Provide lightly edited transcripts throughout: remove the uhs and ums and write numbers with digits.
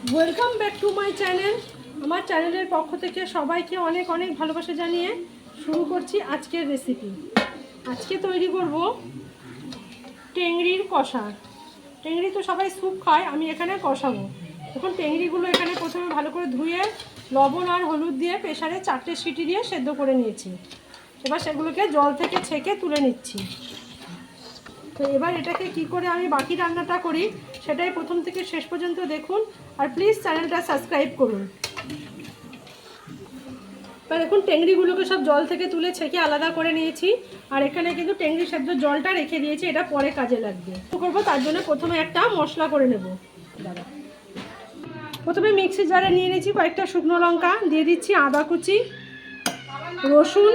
Welcome back to my channel. আমার চ্যানেলের পক্ষ থেকে সবাইকে অনেক অনেক ভালোবাসা জানিয়ে শুরু করছি আজকের রেসিপি। আজকে তৈরি করব টেংরির কষা। টেংরি তো সবাই স্যুপ খায়, আমি এখানে কষাবো। এখন টেংরিগুলো এখানে প্রথমে ভালো করে ধুয়ে লবণ আর হলুদ দিয়ে প্রেসারে 4টে সিটি দিয়ে সেদ্ধ করে নিয়েছি। এবার সেগুলোকে জল থেকে ছেঁকে তুলে নিচ্ছি। তো এবার এটাকে কি করে আমি বাকি রান্নাটা করি সেটাই প্রথম থেকে শেষ পর্যন্ত দেখুন, আর প্লিজ চ্যানেলটা সাবস্ক্রাইব করুন। এবার দেখুন টেংরিগুলোকে সব জল থেকে তুলে ছেঁকে আলাদা করে নিয়েছি, আর এখানে কিন্তু টেংরি সেদ্ধ জলটা রেখে দিয়েছি, এটা পরে কাজে লাগবে। তো করবো তার জন্য প্রথমে একটা মশলা করে নেব। প্রথমে মিক্সি জারে নিয়ে নিয়েছি কয়েকটা শুকনো লঙ্কা, দিয়ে দিচ্ছি আদা কুচি, রসুন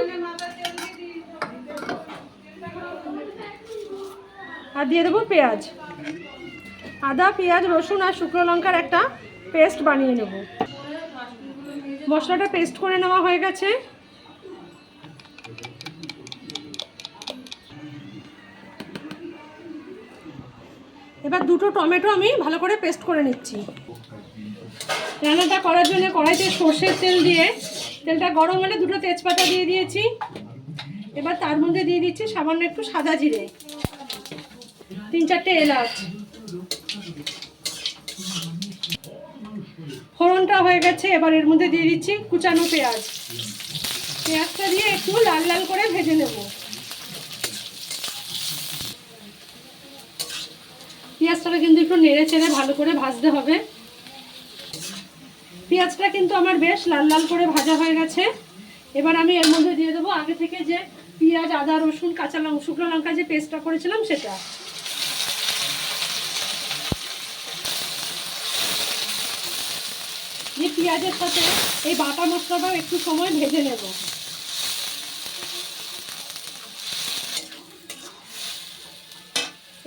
আর দিয়ে দেবো পেঁয়াজ। আদা, পেঁয়াজ, রসুন আর শুকনো লঙ্কার একটা পেস্ট বানিয়ে নেব। মশলাটা পেস্ট করে নেওয়া হয়ে গেছে। এবার দুটো টমেটো আমি ভালো করে পেস্ট করে নিচ্ছি। রান্নাটা করার জন্য কড়াইতে সর্ষের তেল দিয়ে তেলটা গরম হলে দুটো তেজপাতা দিয়ে দিয়েছি। এবার তার মধ্যে দিয়ে দিচ্ছি সামান্য একটু সাদা জিরে, 3-4টে এলাচ। ফোড়নটা হয়ে গেছে, এবার এর মধ্যে দিয়ে দিচ্ছি কুচানো পেঁয়াজ। পেঁয়াজটা দিয়ে একটু লাল লাল করে ভেজে নেব। পেঁয়াজটাকে কিন্তু একটু নেড়ে চেড়ে ভালো করে ভাজতে হবে। পেঁয়াজটা কিন্তু আমার বেশ লাল লাল করে ভাজা হয়ে গেছে। এবার আমি এর মধ্যে দিয়ে দেবো আগে থেকে যে পেঁয়াজ, আদা, রসুন, কাঁচা লঙ্কা, শুকনো লঙ্কা যে পেস্টটা করেছিলাম সেটা। এই পেঁয়াজের সাথে এই বাটা মশলাটাও একটু সময় ভেজে নেব।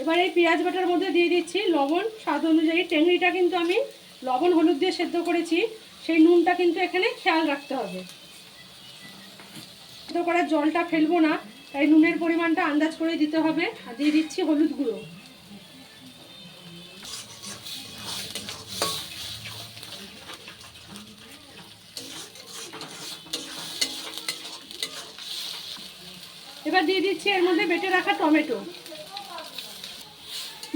এবার এই পেঁয়াজ বাটার মধ্যে দিয়ে দিচ্ছি লবণ স্বাদ অনুযায়ী। টেংরিটা কিন্তু আমি লবণ হলুদ দিয়ে সেদ্ধ করেছি, সেই নুনটা কিন্তু এখানে খেয়াল রাখতে হবে। সেদ্ধ করার জলটা ফেলবো না, তাই নুনের পরিমাণটা আন্দাজ করে দিতে হবে। আর দিয়ে দিচ্ছি হলুদ গুঁড়ো। এবার দিয়ে দিচ্ছি এর মধ্যে বেটে রাখা টমেটো।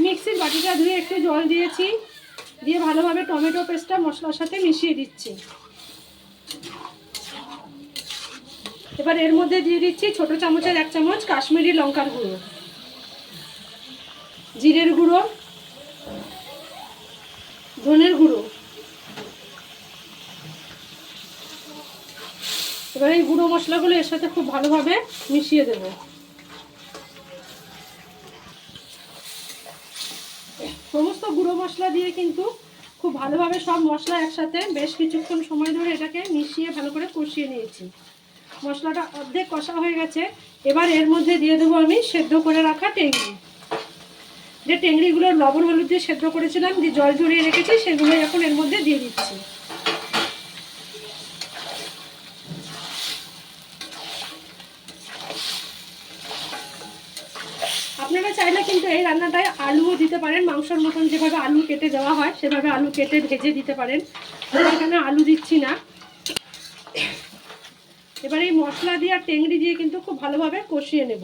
মিক্সির বাটিটা ধুয়ে একটু জল দিয়েছি, দিয়ে ভালোভাবে টমেটো পেস্টটা মশলার সাথে মিশিয়ে দিচ্ছি। এবার এর মধ্যে দিয়ে দিচ্ছি ছোট চামচের 1 চামচ কাশ্মীরি লঙ্কার গুঁড়ো, জিরের গুঁড়ো, ধনের গুঁড়ো। এবার এই গুঁড়ো মশলাগুলো এর সাথে খুব ভালোভাবে মিশিয়ে দেব। সমস্ত গুঁড়ো মশলা দিয়ে কিন্তু খুব ভালোভাবে সব মশলা একসাথে বেশ কিছুক্ষণ সময় ধরে এটাকে মিশিয়ে ভালো করে কষিয়ে নিয়েছি। মশলাটা অর্ধেক কষা হয়ে গেছে। এবার এর মধ্যে দিয়ে দেবো আমি সেদ্ধ করে রাখা টেংরি। যে টেংরিগুলোর লবণ হলুদ দিয়ে সেদ্ধ করেছিলাম, যে জল ঝরিয়ে রেখেছি, সেগুলো এখন এর মধ্যে দিয়ে দিচ্ছি। আপনারা চাইলে কিন্তু এই রান্নাটায় আলুও দিতে পারেন, মাংসর মতন যেভাবে আলু কেটে দেওয়া হয় সেভাবে আলু কেটে ভেজে দিতে পারেন। এখানে আলু দিচ্ছি না। এবার এই মশলা দিয়ে আর টেংরি দিয়ে কিন্তু খুব ভালোভাবে কষিয়ে নেব।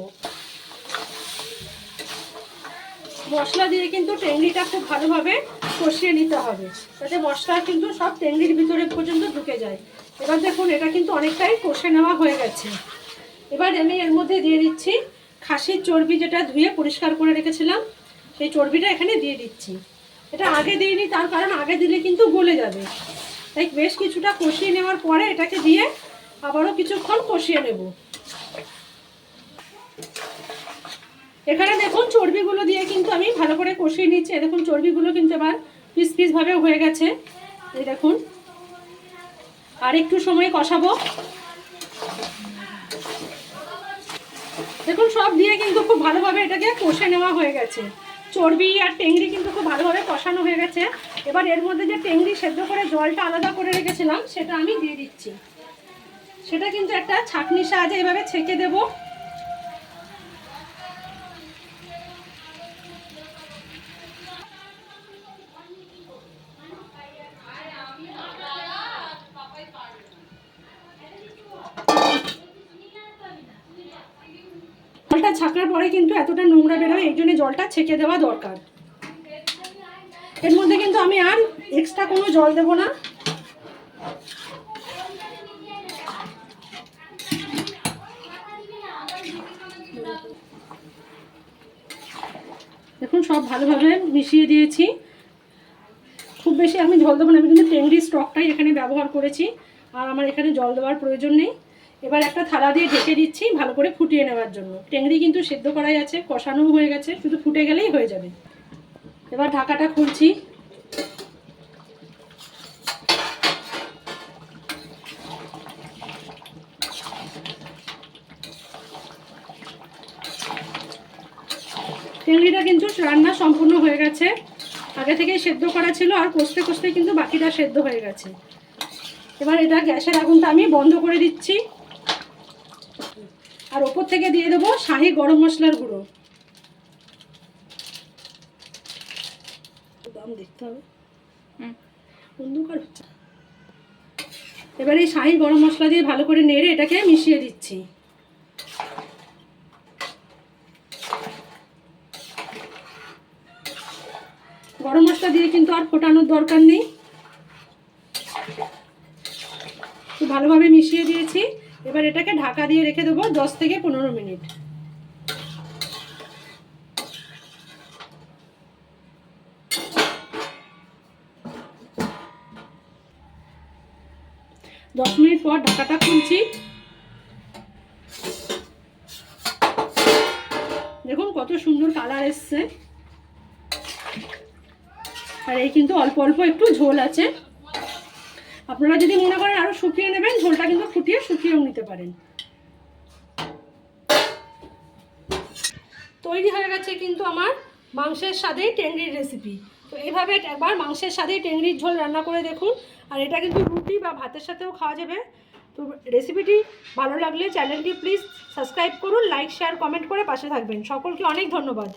মশলা দিয়ে কিন্তু টেংরিটা খুব ভালোভাবে কষিয়ে নিতে হবে, যাতে মশলা কিন্তু সব টেংরির ভিতরে পর্যন্ত ঢুকে যায়। এবার দেখুন এটা কিন্তু অনেকটাই কষে নেওয়া হয়ে গেছে। এবার আমি এর মধ্যে দিয়ে দিচ্ছি খাসির চর্বি, যেটা ধুয়ে পরিষ্কার করে রেখেছিলাম, সেই চর্বিটা এখানে দিয়ে দিচ্ছি। এটা আগে দিইনি, তার কারণ আগে দিলে কিন্তু গলে যাবে। তাই বেশ কিছুটা কষিয়ে নেওয়ার পরে এটাকে দিয়ে আবারও কিছুক্ষণ কষিয়ে নেব। এখানে দেখুন চর্বিগুলো দিয়ে কিন্তু আমি ভালো করে কষিয়ে নিচ্ছি। দেখুন চর্বিগুলো কিন্তু এবার পিস পিস ভাবে হয়ে গেছে। এই দেখুন, আর একটু সময় কষাবো। দেখুন সব দিয়ে কিন্তু খুব ভালোভাবে এটাকে কষে নেওয়া হয়ে গেছে। চর্বি আর টেংরি কিন্তু খুব ভালোভাবে কষানো হয়ে গেছে। এবার এর মধ্যে যে টেংরি সেদ্ধ করে জলটা আলাদা করে রেখেছিলাম সেটা আমি দিয়ে দিচ্ছি। সেটা কিন্তু একটা ছাঁকনির সাহায্যে এভাবে ছেঁকে দেবো। জলটা ছাঁকার পরে কিন্তু এতটা নোংরা বেরোয়, এই জন্য জলটা ছেঁকে দেওয়া দরকার। এর মধ্যে কিন্তু আমি আর এক্সট্রা কোনো জল দেব না। দেখুন সব ভালোভাবে মিশিয়ে দিয়েছি। খুব বেশি আমি জল দেবো না, আমি কিন্তু টেংরির স্টকটাই এখানে ব্যবহার করেছি, আর আমার এখানে জল দেওয়ার প্রয়োজন নেই। এবার একটা থালা দিয়ে ঢেকে দিচ্ছি ভালো করে ফুটিয়ে নেওয়ার জন্য। টেংরি কিন্তু সেদ্ধ করাই আছে, কষানোও হয়ে গেছে, শুধু ফুটে গেলেই হয়ে যাবে। এবার ঢাকাটা খুলছি। টেংরিটা কিন্তু রান্না সম্পূর্ণ হয়ে গেছে, আগে থেকেই সেদ্ধ করা ছিল, আর কষতে কষতে কিন্তু বাকিটা সেদ্ধ হয়ে গেছে। এবার এটা গ্যাসের আগুনটা আমি বন্ধ করে দিচ্ছি, আর ওপর থেকে দিয়ে দেবো শাহি গরম মশলার গুঁড়ো। দাম দেখতে হবে, অন্ধকার হচ্ছে। এবার এই শাহি গরম মশলা দিয়ে ভালো করে নেড়ে এটাকে মিশিয়ে দিচ্ছি। গরম মশলা দিয়ে কিন্তু আর ফোটানোর দরকার নেই, খুব ভালোভাবে মিশিয়ে দিয়েছি। এবার এটাকে ঢাকা দিয়ে রেখে দেবো 10 থেকে 15 মিনিট। দশ মিনিট পর ঢাকাটা খুলছি। দেখুন কত সুন্দর কালার এসছে, আর এই কিন্তু অল্প অল্প একটু ঝোল আছে। আপনারা যদি মনে করেন আরো শুকিয়ে নেবেন, ঝোলটা কিন্তু ফুটিয়ে শুকিয়েও নিতে পারেন। তৈরি হয়ে গেছে কিন্তু আমার মাংসের স্বাদেই টেংরির রেসিপি। তো এইভাবে একবার মাংসের স্বাদেই টেংরির ঝোল রান্না করে দেখুন, আর এটা কিন্তু রুটি বা ভাতের সাথেও খাওয়া যাবে। তো রেসিপিটি ভালো লাগলে চ্যানেলটি প্লিজ সাবস্ক্রাইব করুন, লাইক শেয়ার কমেন্ট করে পাশে থাকবেন। সকলকে অনেক ধন্যবাদ।